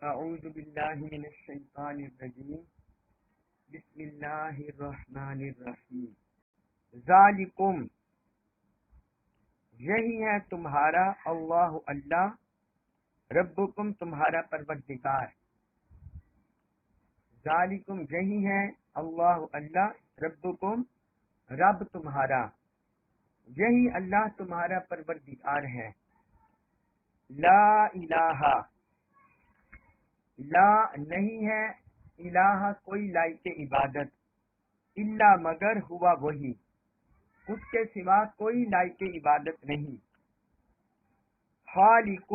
اعوذ باللہ من الشیطان الرجیم بسم اللہ الرحمن الرحیم ذالکم یہی ہے تمہارا اللہ ربکم تمہارا پروردگار ذالکم یہی ہے اللہ ربکم رب تمہارا یہی اللہ تمہارا پروردگار ہے لا الہ لا نہیں ہے الہ کوئی لائق عبادت الا مگر ہوا وہی اس کے سوا کوئی لائق عبادت نہیں خالق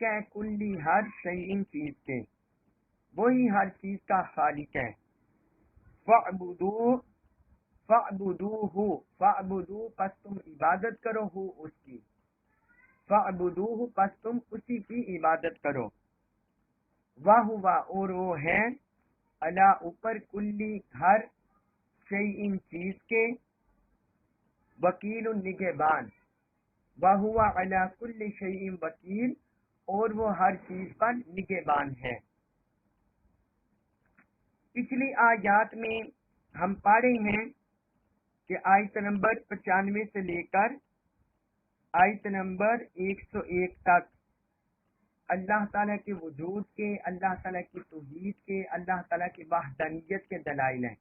ہے کلی ہر شیء چیز کے وہی ہر چیز کا خالق ہے فاعبدوہ پس تم عبادت کرو اس کی فاعبدوہ پس تم اسی کی عبادت کرو واہ اور وہ ہے علا اوپر کلی ہر شیء چیز کے وکیل نگہبان واہ علا کل شیء وکیل اور وہ ہر چیز پر نگہبان ہے۔ پچھلی آیات میں ہم پڑھے ہیں کہ آیت نمبر 95 سے لے کر آیت نمبر 101 تک اللہ تعالیٰ کے وجود کے، اللہ تعالیٰ کی توحید کے، اللہ تعالیٰ کی وحدانیت کے دلائل ہیں۔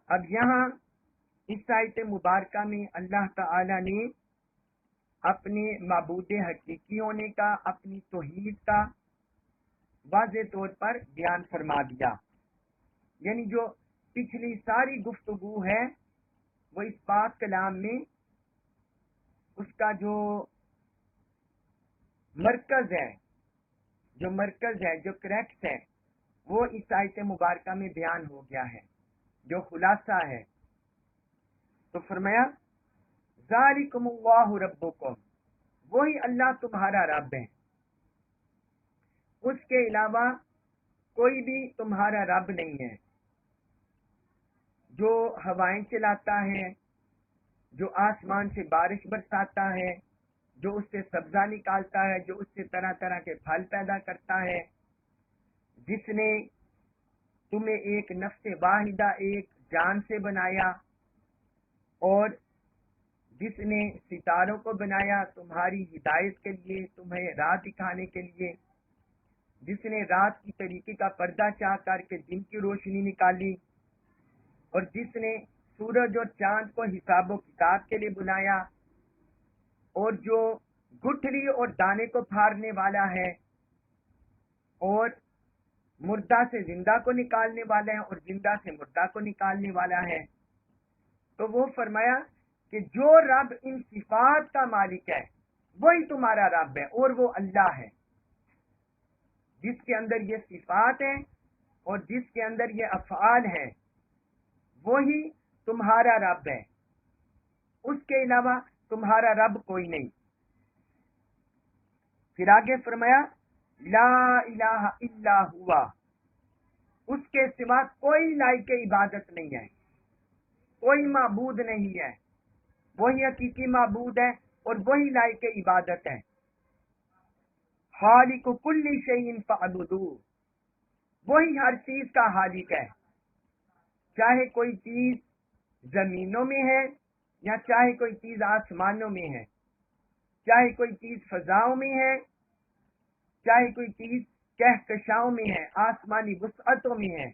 اب یہاں اس آیت مبارکہ میں اللہ تعالیٰ نے اپنے معبود حقیقی ہونے کا، اپنی توحید کا واضح طور پر بیان فرما دیا۔ یعنی جو پچھلی ساری گفتگو ہے وہ اس پاک کلام میں اس کا جو مرکز ہے جو کریکٹ ہے وہ اس آیت مبارکہ میں بیان ہو گیا ہے، جو خلاصہ ہے۔ تو فرمایا ذالکم اللہ ربکم، وہی اللہ تمہارا رب ہے، اس کے علاوہ کوئی بھی تمہارا رب نہیں ہے۔ جو ہوائیں چلاتا ہے، جو آسمان سے بارش برساتا ہے، جو اس سے سبزہ نکالتا ہے، جو اس سے طرح طرح کے پھل پیدا کرتا ہے، جس نے تمہیں ایک نفس واحدہ ایک جان سے بنایا، اور جس نے ستاروں کو بنایا تمہاری ہدایت کے لیے، تمہیں راہ دکھانے کے لیے، جس نے رات کی طریقے کا پردہ چاہ کر کے دن کی روشنی نکالی، اور جس نے سورج اور چاند کو حساب و کتاب کے لیے بنایا، اور جو گٹھلی اور دانے کو پھاڑنے والا ہے، اور مردہ سے زندہ کو نکالنے والا ہے، اور زندہ سے مردہ کو نکالنے والا ہے، تو وہ فرمایا کہ جو رب ان صفات کا مالک ہے وہی تمہارا رب ہے، اور وہ اللہ ہے جس کے اندر یہ صفات ہیں اور جس کے اندر یہ افعال ہیں، وہی تمہارا رب ہے، اس کے علاوہ تمہارا رب کوئی نہیں۔ پھر آگے فرمایا لا الہ الا ہوا، اس کے سوا کوئی لائق عبادت نہیں ہے، کوئی معبود نہیں ہے، وہی حقیقی معبود ہے اور وہی لائق عبادت ہے۔ خالق کل شیء فاعبدوہ، وہی ہر چیز کا خالق ہے، چاہے کوئی چیز زمینوں میں ہے یا چاہے کوئی چیز آسمانوں میں ہے، چاہے کوئی چیز فضاؤں میں ہے، چاہے کوئی چیز کہکشاؤں میں ہے، آسمانی وسعتوں میں ہے،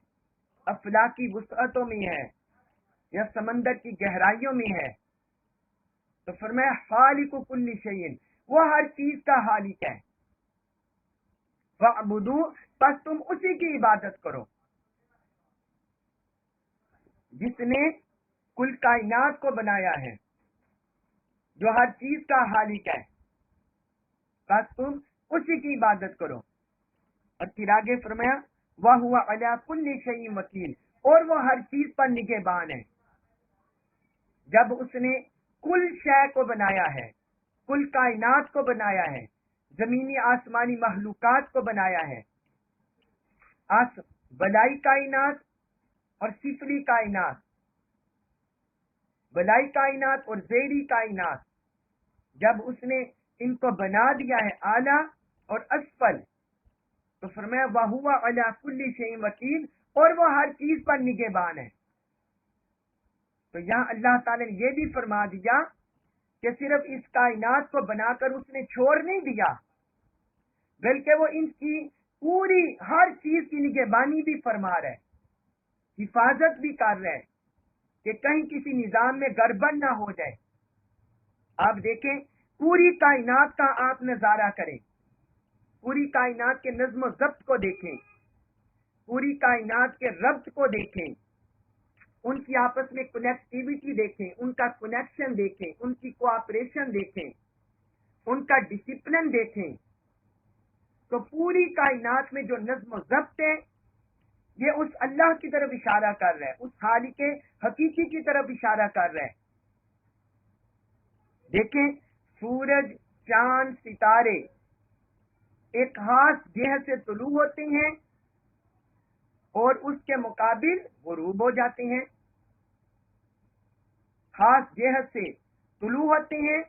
افلاکی وسعتوں میں ہے، یا سمندر کی گہرائیوں میں ہے۔ تو فرمایا خالق کل شیء، وہ ہر چیز کا خالق ہے، فاعبدوہ پس تم اسی کی عبادت کرو، جس نے کل کائنات کو بنایا ہے، جو ہر چیز کا خالق ہے، بس تم اسی کی عبادت کرو۔ اور پھر آگے فرمایا وَهُوَ عَلَىٰ كُلِّ شَيْءٍ وَكِيلٌ، اور وہ ہر چیز پر نگہبان ہے۔ جب اس نے کل شے کو بنایا ہے، کل کائنات کو بنایا ہے، زمینی آسمانی مخلوقات کو بنایا ہے، بلائی کائنات اور سفلی کائنات، بلائی کائنات اور زیری کائنات، جب اس نے ان کو بنا دیا ہے اعلیٰ، اور اسفل، تو فرمایا وَهُوَ عَلَى كُلِّ شَيْءٍ وَكِيلٌ، اور وہ ہر چیز پر نگہبان ہے۔ تو یہاں اللہ تعالی نے یہ بھی فرما دیا کہ صرف اس کائنات کو بنا کر اس نے چھوڑ نہیں دیا، بلکہ وہ ان کی پوری ہر چیز کی نگہبانی بھی فرما رہا ہے، حفاظت بھی کر رہا ہے کہ کہیں کسی نظام میں گڑبڑ نہ ہو جائے۔ آپ دیکھیں پوری کائنات کا آپ نظارہ کریں، پوری کائنات کے نظم و ضبط کو دیکھیں، پوری کائنات کے ربط کو دیکھیں، ان کی آپس میں کنیکٹیویٹی دیکھیں، ان کا کنیکشن دیکھیں، ان کی کوآپریشن دیکھیں، ان کا ڈسپلن دیکھیں، تو پوری کائنات میں جو نظم و ضبط ہے یہ اس اللہ کی طرف اشارہ کر رہا ہے، اس خالق حقیقی کی طرف اشارہ کر رہا ہے۔ دیکھیں سورج، چاند، ستارے ایک خاص جہت سے طلوع ہوتے ہیں اور اس کے مقابل غروب ہو جاتے ہیں، خاص جہت سے طلوع ہوتے ہیں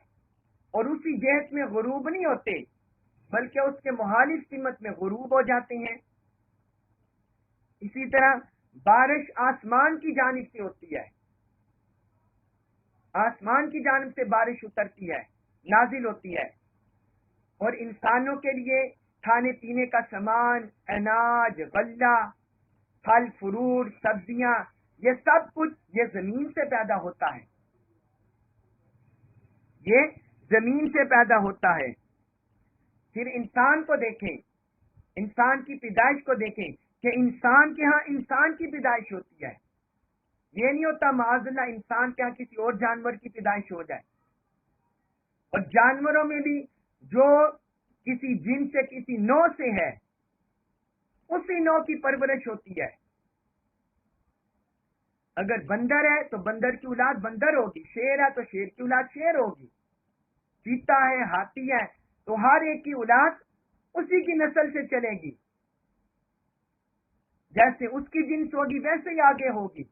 اور اسی جہت میں غروب نہیں ہوتے بلکہ اس کے مخالف سمت میں غروب ہو جاتے ہیں۔ اسی طرح بارش آسمان کی جانب سے ہوتی ہے، آسمان کی جانب سے بارش اترتی ہے، نازل ہوتی ہے، اور انسانوں کے لیے کھانے پینے کا سامان، اناج، غلہ، پھل فروٹ، سبزیاں، یہ سب کچھ یہ زمین سے پیدا ہوتا ہے، یہ زمین سے پیدا ہوتا ہے۔ پھر انسان کو دیکھیں، انسان کی پیدائش کو دیکھیں کہ انسان کے ہاں انسان کی پیدائش ہوتی ہے، یہ نہیں ہوتا معاذ اللہ انسان کے ہاں کسی اور جانور کی پیدائش ہو جائے۔ اور جانوروں میں بھی جو کسی جن سے کسی نوع سے ہے اسی نوع کی پرورش ہوتی ہے۔ اگر بندر ہے تو بندر کی اولاد بندر ہوگی، شیر ہے تو شیر کی اولاد شیر ہوگی، چیتا ہے، ہاتھی ہے، تو ہر ایک کی اولاد اسی کی نسل سے چلے گی، جیسے اس کی جنس ہوگی ویسے ہی آگے ہوگی۔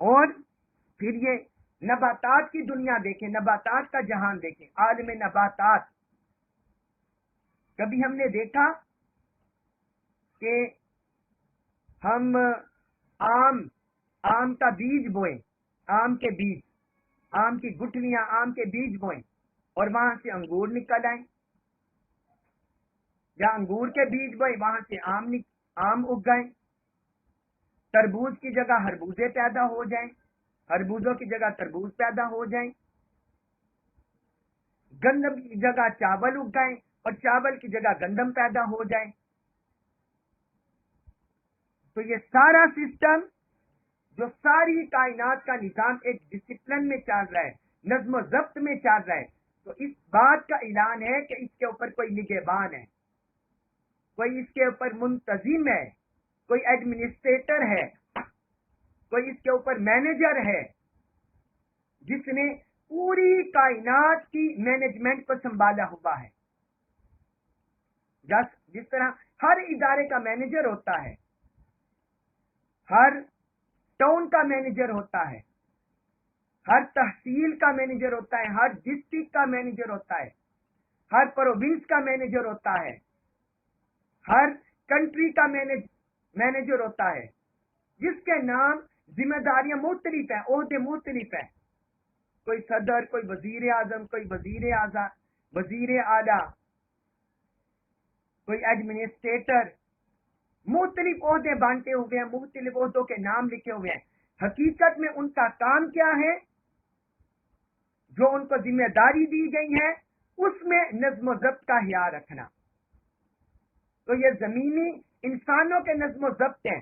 اور پھر یہ نباتات کی دنیا دیکھیں، نباتات کا جہان دیکھیں، عالم نباتات۔ کبھی ہم نے دیکھا کہ ہم آم کا بیج بوئیں، آم کے بیج، آم کی گٹھلیاں، آم کے بیج بوئیں اور وہاں سے انگور نکل آئیں، یا انگور کے بیج بوئیں وہاں سے آم اگ گئے، تربوز کی جگہ خربوزے پیدا ہو جائیں، خربوزوں کی جگہ تربوز پیدا ہو جائیں، گندم کی جگہ چاول اگ گئے اور چاول کی جگہ گندم پیدا ہو جائے۔ تو یہ سارا سسٹم جو ساری کائنات کا نظام ایک ڈسپلن میں چل رہا ہے، نظم و ضبط میں چل رہا ہے، تو اس بات کا اعلان ہے کہ اس کے اوپر کوئی نگہبان ہے، کوئی اس کے اوپر منتظم ہے، کوئی ایڈمنسٹریٹر ہے، کوئی اس کے اوپر مینیجر ہے جس نے پوری کائنات کی مینجمنٹ کو سنبھالا ہوا ہے۔ جس طرح ہر ادارے کا مینیجر ہوتا ہے، ہر ٹاؤن کا مینیجر ہوتا ہے، ہر تحصیل کا مینیجر ہوتا ہے، ہر ڈسٹرکٹ کا مینیجر ہوتا ہے، ہر پروونس کا مینیجر ہوتا ہے، ہر کنٹری کا مینیجر ہوتا ہے، جس کے نام ذمہ داریاں مختلف ہیں، عہدے مختلف ہیں، کوئی صدر، کوئی وزیر اعظم، کوئی وزیر اعظم، وزیر اعلیٰ، کوئی ایڈمنسٹریٹر، مختلف عہدے بانٹے ہوئے ہیں، مختلف عہدوں کے نام لکھے ہوئے ہیں۔ حقیقت میں ان کا کام کیا ہے؟ جو ان کو ذمہ داری دی گئی ہے اس میں نظم و ضبط کا خیال رکھنا۔ تو یہ زمینی انسانوں کے نظم و ضبط ہیں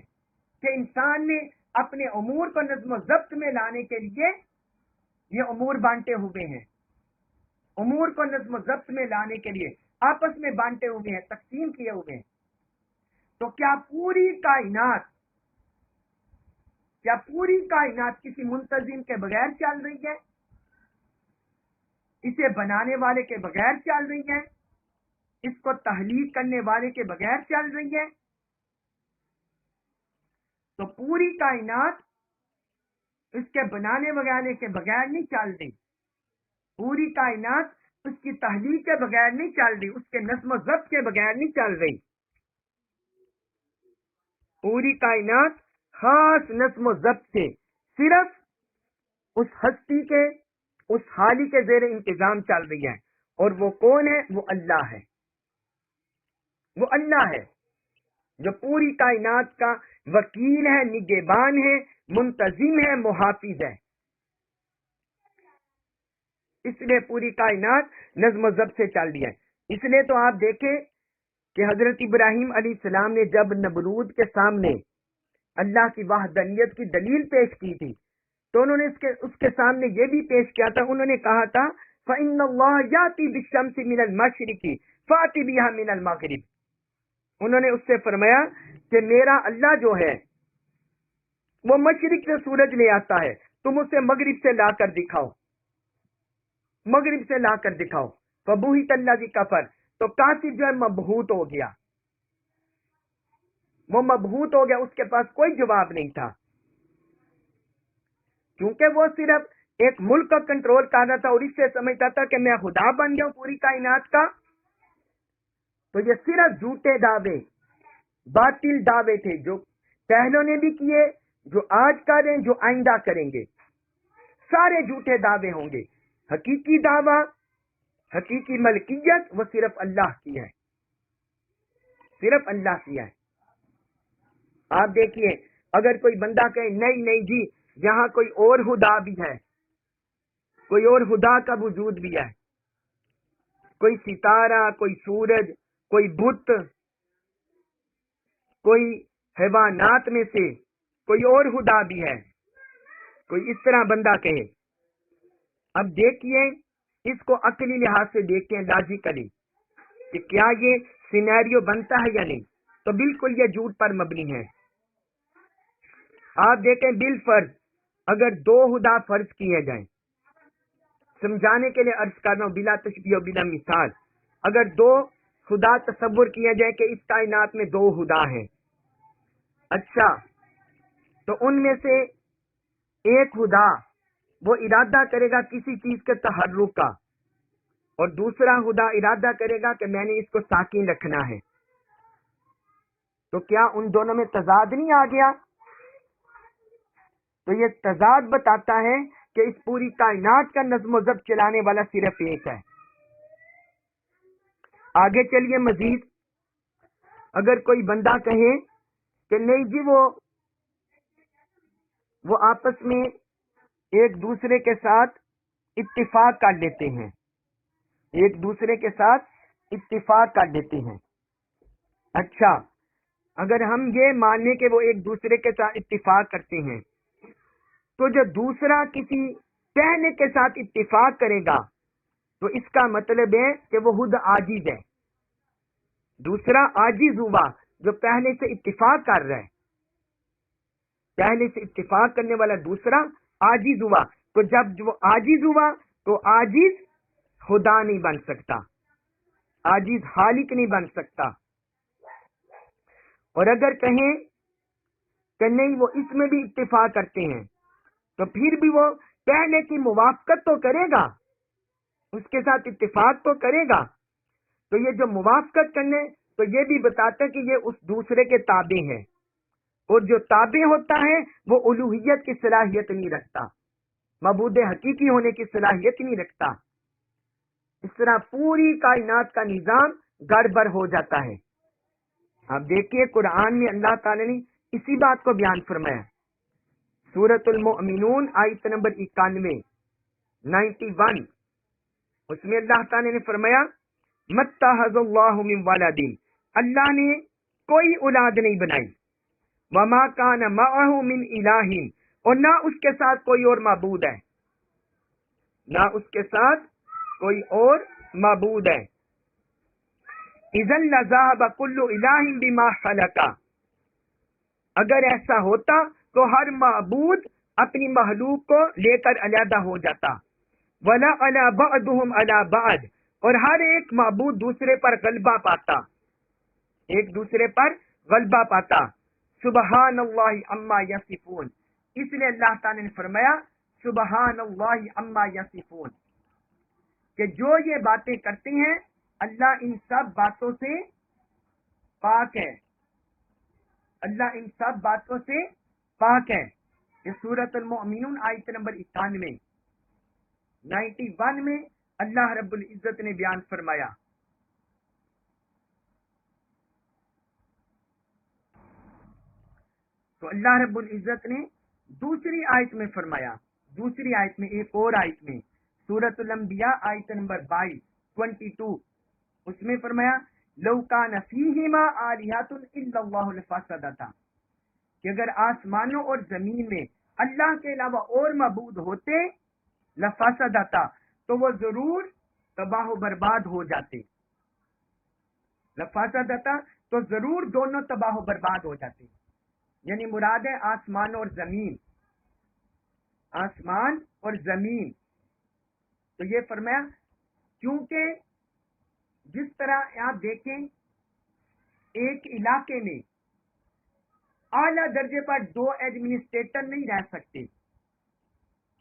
کہ انسان نے اپنے امور کو نظم و ضبط میں لانے کے لیے یہ امور بانٹے ہوئے ہیں، امور کو نظم و ضبط میں لانے کے لیے آپس میں بانٹے ہوئے ہیں، تقسیم کیے ہوئے ہیں۔ تو کیا پوری کائنات کسی منتظم کے بغیر چل رہی ہے؟ اسے بنانے والے کے بغیر چل رہی ہے؟ اس کو تخلیق کرنے والے کے بغیر چل رہی ہے؟ تو پوری کائنات اس کے بنانے والے کے بغیر نہیں چل رہی، پوری کائنات اس کی تحلیل کے بغیر نہیں چل رہی، اس کے نظم و ضبط کے بغیر نہیں چل رہی. پوری کائنات خاص نظم و ضبط سے صرف اس ہستی کے، اس خالی کے زیر انتظام چل رہی ہے. اور وہ کون ہے؟ وہ اللہ ہے. وہ اللہ ہے جو پوری کائنات کا وکیل ہے، نگہبان ہے، منتظم ہے، محافظ ہے. اس لیے پوری کائنات نظم و ضبط سے چل رہی ہے. اس لیے تو آپ دیکھیں کہ حضرت ابراہیم علیہ السلام نے جب نمرود کے سامنے اللہ کی وحدانیت کی دلیل پیش کی تھی تو انہوں نے اس کے سامنے یہ بھی پیش کیا تھا. انہوں نے کہا تھا فَإِنَّ اللَّهَ يَأْتِي بِالشَّمْسِ مِنَ الْمَشْرِقِ فَأْتِ بِهَا مِنَ الْمَغْرِبِ. انہوں نے اس سے فرمایا کہ میرا اللہ جو ہے وہ مشرق سے سورج لے آتا ہے، تم اسے مغرب سے لا کر دکھاؤ، مغرب سے لا کر دکھاؤ. فَبُهِتَ الَّذِي كَفَرَ، تو کافر جو ہے مبہوت ہو گیا، وہ مبہوت ہو گیا، اس کے پاس کوئی جواب نہیں تھا، کیونکہ وہ صرف ایک ملک کا کنٹرول کر رہا تھا اور اس سے سمجھتا تھا کہ میں خدا بن گیا ہوں پوری کائنات کا. تو یہ صرف جھوٹے دعوے، باطل دعوے تھے جو پہلوں نے بھی کیے، جو آج کریں، جو آئندہ کریں گے، سارے جھوٹے دعوے ہوں گے. حقیقی دعویٰ، حقیقی ملکیت وہ صرف اللہ کی ہے، صرف اللہ کی ہے. آپ دیکھیے اگر کوئی بندہ کہے نہیں جی یہاں کوئی اور خدا بھی ہے، کوئی اور خدا کا وجود بھی ہے، کوئی ستارہ، کوئی سورج، کوئی بت، کوئی حیوانات میں سے کوئی اور خدا بھی ہے، کوئی اس طرح بندہ کہے. اب دیکھیے اس کو عقلی لحاظ سے دیکھتے ہیں، لاجیکلی، کہ کیا یہ سینیریو بنتا ہے یا نہیں. تو بالکل یہ جھوٹ پر مبنی ہے. آپ دیکھیں بالفرض اگر دو خدا فرض کیے جائیں، سمجھانے کے لیے عرض کر رہا ہوں بلا تشبیہ و بلا مثال، اگر دو خدا تصور کیا جائے کہ اس کائنات میں دو خدا ہیں، اچھا تو ان میں سے ایک خدا وہ ارادہ کرے گا کسی چیز کے تحرک کا اور دوسرا خدا ارادہ کرے گا کہ میں نے اس کو ساکن رکھنا ہے. تو کیا ان دونوں میں تضاد نہیں آ گیا؟ تو یہ تضاد بتاتا ہے کہ اس پوری کائنات کا نظم و ضبط چلانے والا صرف ایک ہے. آگے چلیے مزید، اگر کوئی بندہ کہے کہ نہیں جی وہ آپس میں ایک دوسرے کے ساتھ اتفاق کر لیتے ہیں، ایک دوسرے کے ساتھ اتفاق کر لیتے ہیں. اچھا اگر ہم یہ مانیں کہ وہ ایک دوسرے کے ساتھ اتفاق کرتے ہیں تو جو دوسرا کسی پہلے کے ساتھ اتفاق کرے گا تو اس کا مطلب ہے کہ وہ خود عاجز ہے. دوسرا عاجز ہوا جو پہلے سے اتفاق کر رہا ہے، پہلے سے اتفاق کرنے والا دوسرا عاجز ہوا. تو جب وہ عاجز ہوا تو عاجز خدا نہیں بن سکتا، عاجز خالق نہیں بن سکتا. اور اگر کہیں کہ نہیں وہ اس میں بھی اتفاق کرتے ہیں تو پھر بھی وہ پہلے کی موافقت تو کرے گا، اس کے ساتھ اتفاق تو کرے گا. تو یہ جو موافقت کرنے تو یہ بھی بتاتا ہے کہ یہ اس دوسرے کے تابع ہے، اور جو تابع ہوتا ہے وہ الوہیت کی صلاحیت نہیں رکھتا، معبود حقیقی ہونے کی صلاحیت نہیں رکھتا. اس طرح پوری کائنات کا نظام گڑبڑ ہو جاتا ہے. آپ دیکھیے قرآن میں اللہ تعالی نے اسی بات کو بیان فرمایا. سورۃ المؤمنون آیت نمبر 91 اس میں اللہ تعالی نے فرمایا متخذ اللہ من ولد، اللہ نے کوئی اولاد نہیں بنائی، وما کان معہ من الہ، اور نہ اس کے ساتھ کوئی اور معبود ہے، نہ اس کے ساتھ کوئی اور معبود ہے. اذا لذهب كل الہ بما خلق، اگر ایسا ہوتا تو ہر معبود اپنی مخلوق کو لے کر علیحدہ ہو جاتا. ولا علی بعضهم علی بعض، اور ہر ایک معبود دوسرے پر غلبہ پاتا، ایک دوسرے پر غلبہ پاتا. سبحان اللہ عما یصفون، اس لیے اللہ تعالی نے فرمایا سبحان اللہ عما یصفون، کہ جو یہ باتیں کرتے ہیں اللہ ان سب باتوں سے پاک ہے، اللہ ان سب باتوں سے پاک ہے۔ یہ سورۃ المؤمنون آیت نمبر 91 میں اللہ رب العزت نے بیان فرمایا۔ تو اللہ رب العزت نے دوسری آیت میں فرمایا، دوسری آیت میں، ایک اور آیت میں، سورۃ الانبیاء آیت نمبر 22 اس میں فرمایا لو کان فیہما آلہۃ الا اللہ لفسدتا، کہ اگر آسمانوں اور زمین میں اللہ کے علاوہ اور معبود ہوتے لفسدتا، تو وہ ضرور تباہ و برباد ہو جاتے، لفسدتا تو ضرور دونوں تباہ و برباد ہو جاتے، یعنی مراد ہے آسمان اور زمین، آسمان اور زمین۔ تو یہ فرمایا کیونکہ جس طرح آپ دیکھیں ایک علاقے میں اعلیٰ درجے پر 2 ایڈمنسٹریٹر نہیں رہ سکتے،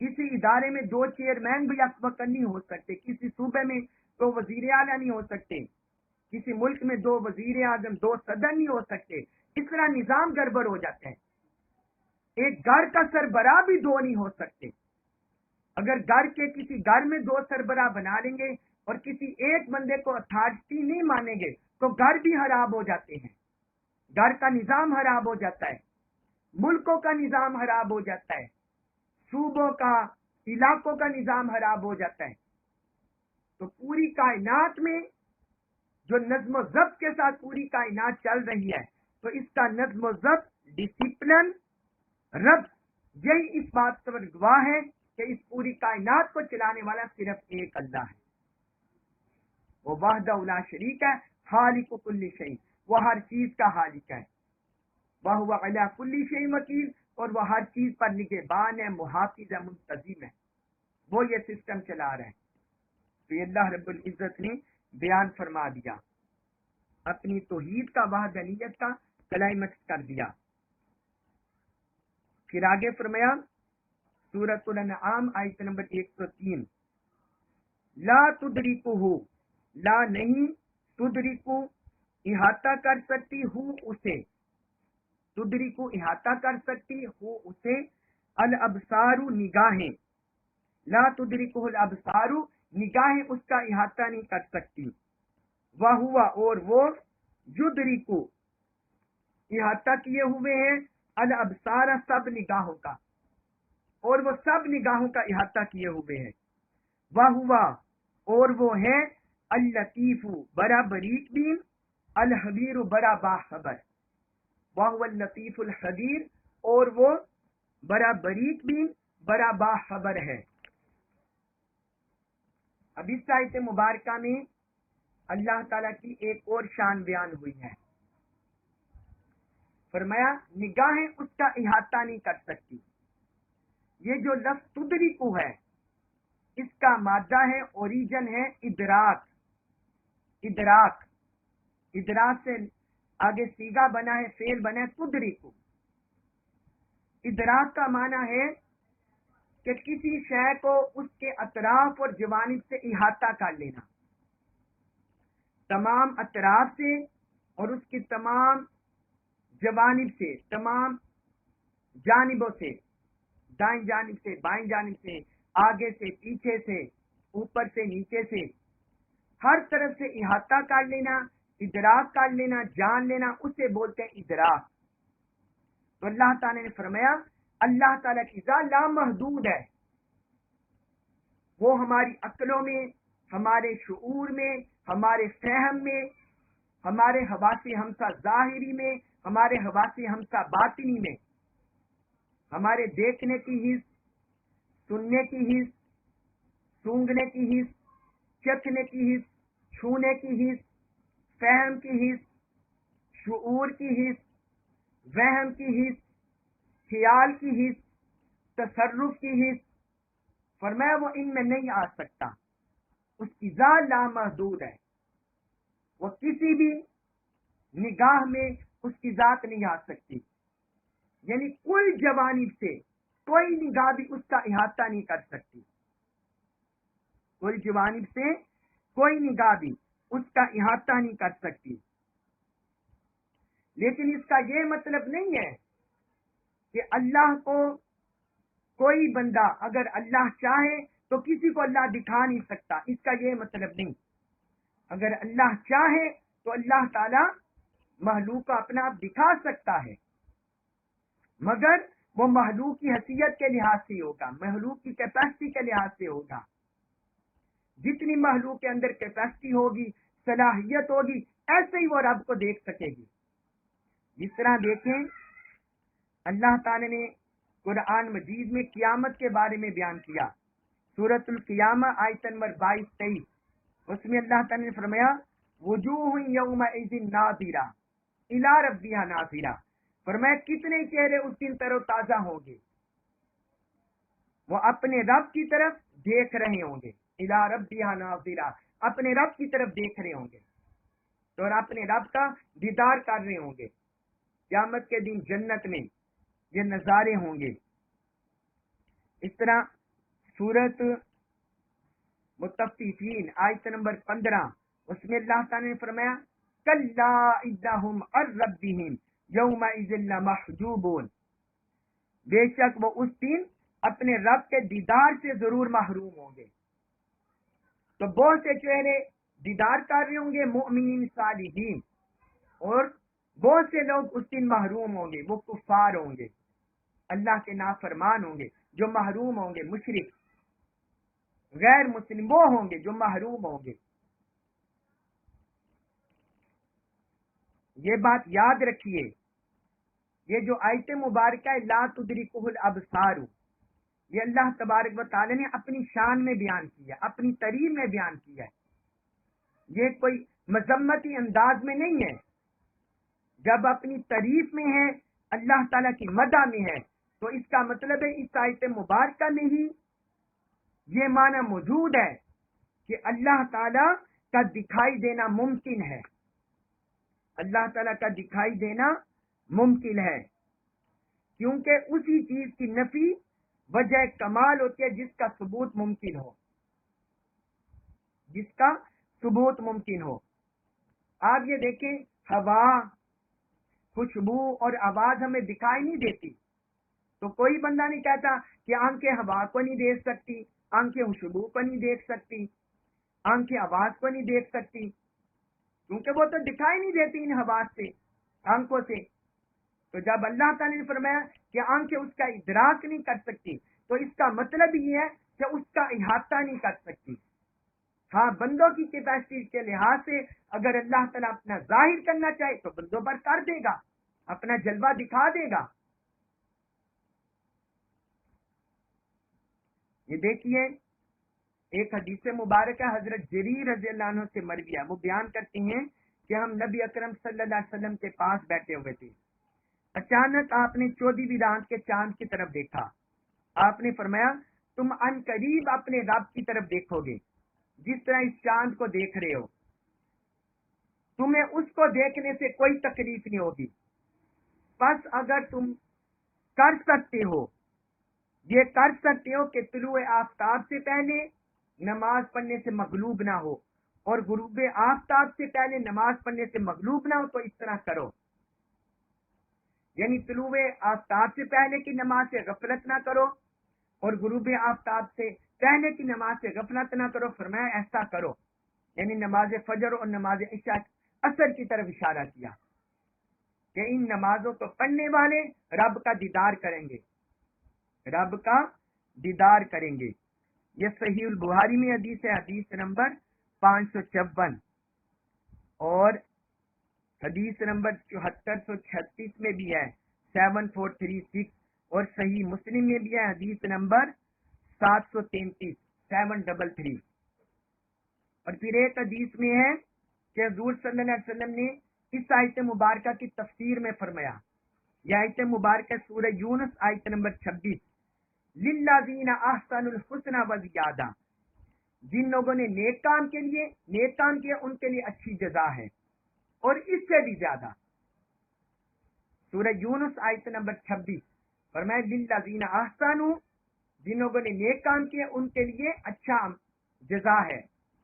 کسی ادارے میں 2 چیئرمین بھی یک وقت نہیں ہو سکتے، کسی صوبے میں 2 وزیر اعلیٰ نہیں ہو سکتے، کسی ملک میں 2 وزیر اعظم 2 صدر نہیں ہو سکتے، اس طرح نظام گڑبڑ ہو جاتا ہے۔ ایک گھر کا سربراہ بھی 2 نہیں ہو سکتے، اگر گھر کے کسی گھر میں 2 سربراہ بنا لیں گے اور کسی ایک بندے کو اتھارٹی نہیں مانیں گے تو گھر بھی خراب ہو جاتے ہیں، گھر کا نظام خراب ہو جاتا ہے، ملکوں کا نظام خراب ہو جاتا ہے، صوبوں کا، علاقوں کا نظام خراب ہو جاتا ہے۔ تو پوری کائنات میں جو نظم و ضبط کے ساتھ پوری کائنات چل رہی ہے، تو اس کا نظم و ضبط، ڈسپلن، رب یہی اس بات پر گواہ ہے کہ اس پوری کائنات کو چلانے والا صرف ایک اللہ ہے، وہ وحدہ لا شریک ہے، خالق کل شیء، وہ ہر چیز کا خالق ہے، وہو علی کل شیء وکیل، اور وہ ہر چیز پر نگہبان ہے، محافظ ہے، منتظم ہے، وہ یہ سسٹم چلا رہے ہیں۔ تو یہ اللہ رب العزت نے بیان فرما دیا، اپنی توحید کا، وحدانیت کا کلائمیکس کر دیا۔ پھر آگے فرمایا سورۃ الانعام آیت نمبر 103 لا تدرکہ، لا نہیں، تدرکو احاطہ کر سکتی ہوں اسے، تدرکو احاطہ کر سکتی ہوں اسے، الابصار نگاہیں، لا تدرکہ الابصار نگاہیں اس کا احاطہ نہیں کر سکتی، وہو اور وہ، یدرکو احاطہ کیے ہوئے ہیں، الابصار سب نگاہوں کا، اور وہ سب نگاہوں کا احاطہ کیے ہوئے ہیں، وہو اور وہ ہے اللطیف بڑا باریک بین، الخبیر بڑا باخبر، وہو اللطیف الخبیر اور وہ بڑا باریک بین، بڑا باخبر ہے۔ اب اس آیت مبارکہ میں اللہ تعالیٰ کی ایک اور شان بیان ہوئی ہے، فرمایا نگاہیں اس کا احاطہ نہیں کر سکتی۔ یہ جو لفظ تدرکو ہے اس کا مادہ ہے، اوریجن ہے ادراک، ادراک، ادراک سے آگے سیگا بنا ہے، فعل بنا ہے تدرکو۔ ادراک کا معنی ہے کہ کسی شے کو اس کے اطراف اور جوانب سے احاطہ کر لینا، تمام اطراف سے اور اس کی تمام جوانب سے، تمام جانبوں سے، دائیں جانب سے، بائیں جانب سے، آگے سے، پیچھے سے، اوپر سے، نیچے سے، ہر طرف سے احاطہ کر لینا، ادراک کر لینا، جان لینا، اسے بولتے ہیں ادراک۔ تو اللہ تعالیٰ نے فرمایا اللہ تعالیٰ کی ذات لامحدود ہے، وہ ہماری عقلوں میں، ہمارے شعور میں، ہمارے فہم میں، ہمارے حواس ہمسا ظاہری میں، ہمارے حواس ہمسا باطنی میں، ہمارے دیکھنے کی حس، سننے کی حس، سونگنے کی حس، چکھنے کی حس، چھونے کی حس، فہم کی حس، شعور کی حس، وہم کی حس، خیال کی حس، تصرف کی حس، فرمایا وہ ان میں نہیں آ سکتا، اس کی ذات لامحدود ہے، وہ کسی بھی نگاہ میں اس کی ذات نہیں آ سکتی، یعنی کوئی جوانب سے کوئی نگاہ بھی اس کا احاطہ نہیں کر سکتی، کوئی جوانب سے کوئی نگاہ بھی اس کا احاطہ نہیں کر سکتی. لیکن اس کا یہ مطلب نہیں ہے کہ اللہ کو کوئی بندہ اگر اللہ چاہے تو کسی کو اللہ دکھا نہیں سکتا. اس کا یہ مطلب نہیں. اگر اللہ چاہے تو اللہ تعالی مخلوق کو اپنا آپ دکھا سکتا ہے، مگر وہ مخلوق کی حیثیت کے لحاظ سے ہوگا، مخلوق کی کیپیسٹی کے لحاظ سے ہوگا. جتنی مخلوق کے اندر کیپیسٹی ہوگی، صلاحیت ہوگی، ایسے ہی وہ رب کو دیکھ سکے گی. جس طرح دیکھیں اللہ تعالی نے قرآن مجید میں قیامت کے بارے میں بیان کیا. سورۃ القیامہ آیت نمبر 22-23، اس میں اللہ تعالی نے فرمایا وجوہ یومئذ ناظرہ الی ربہا ناظرہ. فرمایا کتنے چہرے اس دن تر و تازہ ہوں گے، وہ اپنے رب کی طرف دیکھ رہے ہوں گے. الی ربہا ناظرہ، اپنے رب کی طرف دیکھ رہے ہوں گے اور اپنے رب کا دیدار کر رہے ہوں گے. قیامت کے دن جنت میں یہ نظارے ہوں گے. اس طرح سورۃ مطففین آیت نمبر 15، اس میں اللہ تعالی نے فرمایا کلا انہم عن ربہم یومئذ لمحجوبون، بے شک وہ اس دن اپنے رب کے دیدار سے ضرور محروم ہوں گے. تو بہت سے چہرے دیدار کر رہے ہوں گے مؤمنین صالحین، اور بہت سے لوگ اس دن محروم ہوں گے، وہ کفار ہوں گے، اللہ کے نافرمان ہوں گے جو محروم ہوں گے، مشرک غیر مسلم وہ ہوں گے جو محروم ہوں گے. یہ بات یاد رکھیے، یہ جو آیت مبارکہ ہے لا تدرکہ الابصار، یہ اللہ تبارک و تعالی نے اپنی شان میں بیان کیا، اپنی تعریف میں بیان کیا ہے. یہ کوئی مذمتی انداز میں نہیں ہے. جب اپنی تعریف میں ہے، اللہ تعالیٰ کی مدح میں ہے، تو اس کا مطلب ہے اس آیت مبارکہ میں ہی یہ معنی موجود ہے کہ اللہ تعالیٰ کا دکھائی دینا ممکن ہے. اللہ تعالیٰ کا دکھائی دینا ممکن ہے، کیونکہ اسی چیز کی نفی وجہ کمال ہوتی ہے جس کا ثبوت ممکن ہو، جس کا ثبوت ممکن ہو. آپ یہ دیکھیں ہوا، خوشبو اور آواز ہمیں دکھائی نہیں دیتی، تو کوئی بندہ نہیں کہتا کہ آنکھیں ہوا کو نہیں دیکھ سکتی، آنکھیں خوشبو کو نہیں دیکھ سکتی، آنکھیں آواز کو نہیں دیکھ سکتی، کیونکہ وہ تو دکھائی نہیں دیتی ان حواس سے، آنکھوں سے. تو جب اللہ تعالی نے فرمایا کہ آنکھیں اس کا ادراک نہیں کر سکتی، تو اس کا مطلب یہ ہے کہ اس کا احاطہ نہیں کر سکتی. ہاں، بندوں کی کیپیسٹی کے لحاظ سے اگر اللہ تعالیٰ اپنا ظاہر کرنا چاہے تو بندوں پر کر دے گا، اپنا جلوہ دکھا دے گا. یہ دیکھیے ایک حدیث مبارکہ حضرت جریر رضی اللہ عنہ سے مروی ہے، وہ بیان کرتے ہیں کہ ہم نبی اکرم صلی اللہ علیہ وسلم کے پاس بیٹھے ہوئے تھے. اچانک آپ نے 14ویں رات کے چاند کی طرف دیکھا. آپ نے فرمایا تم ان قریب اپنے رب کی طرف دیکھو گے جس طرح اس چاند کو دیکھ رہے ہو، تمہیں اس کو دیکھنے سے کوئی تکلیف نہیں ہوگی. بس اگر تم کر سکتے ہو، یہ کر سکتے ہو کہ طلوع آفتاب سے پہلے نماز پڑھنے سے مغلوب نہ ہو اور غروب آفتاب سے پہلے نماز پڑھنے سے مغلوب نہ ہو، تو اس طرح کرو. یعنی طلوع آفتاب سے پہلے کی نماز سے غفلت نہ کرو اور غروب آفتاب سے پہلے کی نماز سے غفلت نہ کرو. فرمایا ایسا کرو، یعنی نماز فجر اور نماز عشاء اثر کی طرف اشارہ کیا کہ ان نمازوں کو پڑھنے والے رب کا دیدار کریں گے، رب کا دیدار کریں گے. یہ صحیح البخاری میں حدیث ہے، حدیث نمبر 554، اور حدیث نمبر 7436 میں بھی ہے 7436، اور صحیح مسلم میں بھی ہے حدیث نمبر 733 733. اور پھر ایک حدیث میں ہے کہ حضور صلی اللہ علیہ وسلم نے اس آیت مبارکہ کی تفسیر میں فرمایا، یہ آیت مبارکہ سورہ یونس آیت نمبر 26، للذین احسنوا الحسنی وزیادہ، جن لوگوں نے نیک کام کے لیے نیک کام کیا ان کے لیے اچھی جزا ہے اور اس سے بھی زیادہ. سورہ یونس آیت نمبر 26 فرمایا للذین احسنوا، جن لوگوں نے نیک کام کیا ان کے لیے اچھا جزا ہے،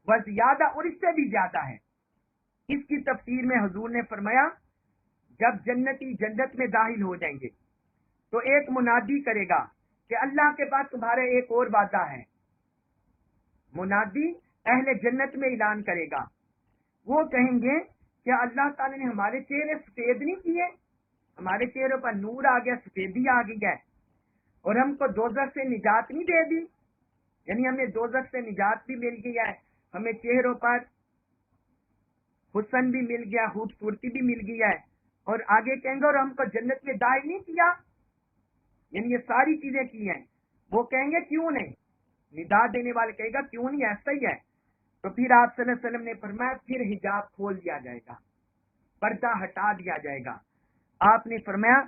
وہ زیادہ اور اس سے بھی زیادہ ہے۔ اس کی تفسیر میں حضور نے فرمایا جب جنتی جنت میں داخل ہو جائیں گے تو ایک منادی کرے گا کہ اللہ کے پاس تمہارا ایک اور وعدہ ہے۔ منادی اہل جنت میں اعلان کرے گا، وہ کہیں گے کہ اللہ تعالی نے ہمارے چہرے سفید نہیں کیے، ہمارے چہروں پر نور آ گیا، سفیدی آ گئی ہے، اور ہم کو دوزخ سے نجات نہیں دے دی، یعنی ہمیں دوزخ سے نجات بھی مل گئی ہے، ہمیں چہروں پر حسن بھی مل گیا، خوبصورتی بھی مل گئی ہے، اور آگے کہیں گے اور ہم کو جنت میں داخل نہیں کیا، یعنی یہ ساری چیزیں کی ہیں۔ وہ کہیں گے کیوں نہیں؟ ندا دینے والے کہے گا کیوں نہیں، ایسا ہی ہے۔ تو پھر آپ صلی اللہ علیہ وسلم نے فرمایا پھر حجاب کھول دیا جائے گا، پردہ ہٹا دیا جائے گا۔ آپ نے فرمایا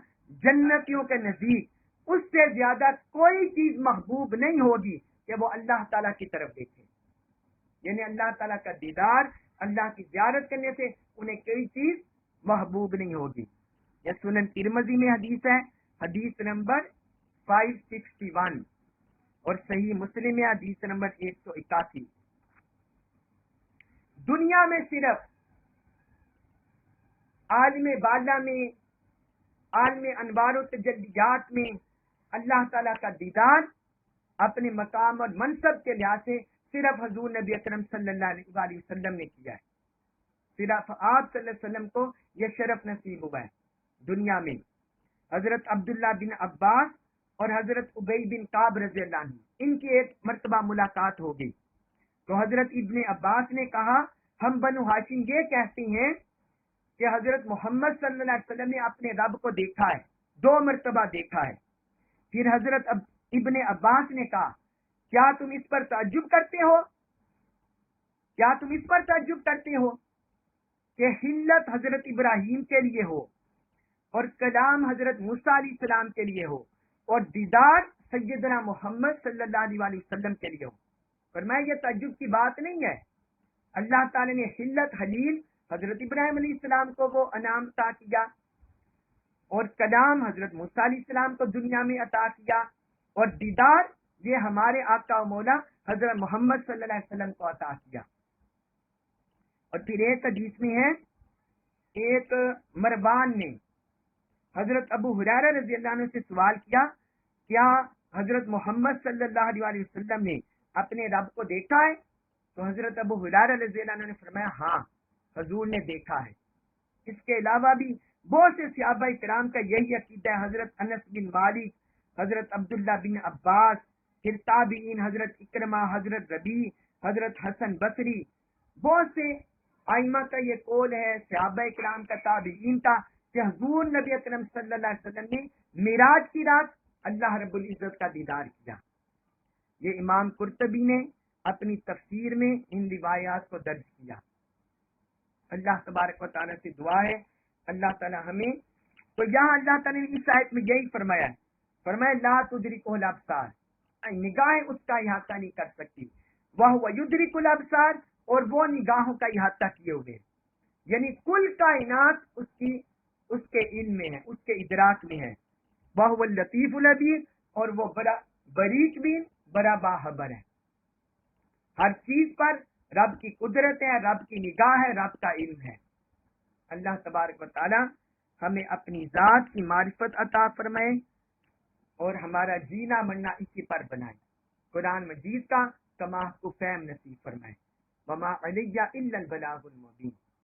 جنتیوں کے نزدیک اس سے زیادہ کوئی چیز محبوب نہیں ہوگی کہ وہ اللہ تعالیٰ کی طرف دیکھے، یعنی اللہ تعالیٰ کا دیدار، اللہ کی زیارت کرنے سے انہیں کوئی چیز محبوب نہیں ہوگی۔ یہ سنن ترمذی میں حدیث ہے، حدیث نمبر 561، اور صحیح مسلم میں حدیث نمبر 181۔ دنیا میں صرف عالم بالا میں، عالم انوار و تجلیات میں اللہ تعالیٰ کا دیدار اپنے مقام اور منصب کے لحاظ سے صرف حضور نبی اکرم صلی اللہ علیہ وسلم نے کیا ہے، صرف آپ صلی اللہ علیہ وسلم کو یہ شرف نصیب ہوا ہے۔ دنیا میں حضرت عبداللہ بن عباس اور حضرت ابی بن کعب رضی اللہ عنہ، ان کی ایک مرتبہ ملاقات ہو گئی تو حضرت ابن عباس نے کہا ہم بنو ہاشم یہ کہتے ہیں کہ حضرت محمد صلی اللہ علیہ وسلم نے اپنے رب کو دیکھا ہے، 2 مرتبہ دیکھا ہے۔ پھر حضرت ابن عباس نے کہا کیا تم اس پر تعجب کرتے ہو، کیا تم اس پر تعجب کرتے ہو کہ حلت حضرت ابراہیم کے لیے ہو اور کلام حضرت موسیٰ علیہ السلام کے لیے ہو اور دیدار سیدنا محمد صلی اللہ علیہ وسلم کے لیے ہو؟ فرمایا یہ تعجب کی بات نہیں ہے، اللہ تعالی نے حلت حلیل حضرت ابراہیم علیہ السلام کو وہ انعام عطا کیا، اور کلام حضرت موسیٰ علیہ السلام کو دنیا میں عطا کیا، اور دیدار یہ ہمارے آقا و مولا حضرت محمد صلی اللہ علیہ وسلم کو عطا کیا۔ اور پھر ایک حدیث میں ہے، ایک مروان نے حضرت ابو ہریرہ رضی اللہ عنہ سے سوال کیا کیا حضرت محمد صلی اللہ علیہ وسلم نے اپنے رب کو دیکھا ہے؟ تو حضرت ابو ہریرہ رضی اللہ عنہ نے فرمایا ہاں حضور نے دیکھا ہے۔ اس کے علاوہ بھی بہت سے صحابہ کرام کا یہی عقیدہ ہے، حضرت انس بن مالک، حضرت عبداللہ بن عباس، پھر تابعین حضرت اکرمہ، حضرت ربیع، حضرت حسن بصری، بہت سے ائمہ کا یہ قول ہے، صحابہ کرام کا، تابعین کا، کہ حضور نبی اکرم صلی اللہ علیہ وسلم نے معراج کی رات اللہ رب العزت کا دیدار کیا۔ یہ امام قرطبی نے اپنی تفسیر میں ان روایات کو درج کیا۔ اللہ تبارک و تعالیٰ سے دعا ہے اللہ تعالیٰ ہمیں، تو یہاں اللہ تعالیٰ نے اس آیت میں یہی فرمایا ہے، فرمایا لا تدرکہ الابصار، نگاہیں اس کا احاطہ نہیں کر سکتی، وہو یدرک الابصار، اور وہ نگاہوں کا احاطہ کیے ہوئے، یعنی کل کائنات اس کے علم میں ہے، اس کے ادراک میں ہے، وہو اللطیف الخبیر، اور وہ بڑا باریک بین، بڑا باخبر ہے، ہر چیز پر رب کی قدرت ہے، رب کی نگاہ ہے، رب کا علم ہے۔ اللہ تبارک و تعالی ہمیں اپنی ذات کی معرفت عطا فرمائے اور ہمارا جینا مرنا اسی پر بنائے، قرآن مجید کا کما کو فہم نصیب فرمائے۔ وما علیہ الا البلاغ المبین۔